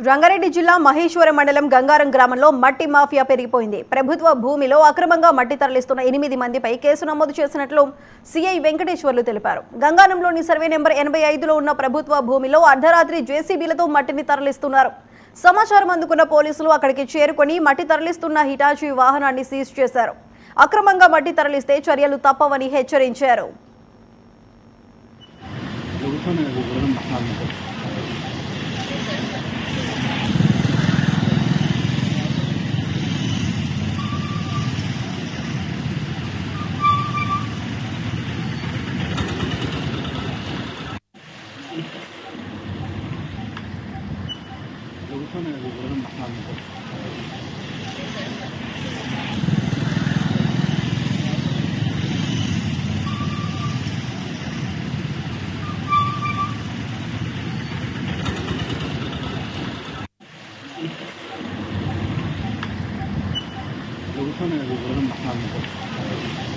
రంగారెడ్డి జిల్లా మహేశ్వరం మండలం గంగారం గ్రామంలో మట్టి మాఫియా పెరిగిపోయింది. ప్రభుత్వ భూమిలో అక్రమంగా మట్టి తరలిస్తున్న 8 మందిపై కేసు నమోదు చేసినట్లు సిఐ వెంకటేశ్వర్లు తెలిపారు. గంగారంలోని సర్వే నెంబర్ 85లో ఉన్న ప్రభుత్వ భూమిలో అర్ధరాత్రి జేసీబీలతో మట్టిని తరలిస్తున్నారు. సమాచారం అందుకున్న పోలీసులు అక్కడికి చేరుకొని మట్టి తరలిస్తున్న హిటాచీ వాహనాన్ని సీజ్ చేశారు. అక్రమంగా మట్టి తరలిస్తే చర్యలు తప్పవని హెచ్చరించారు. 여기서는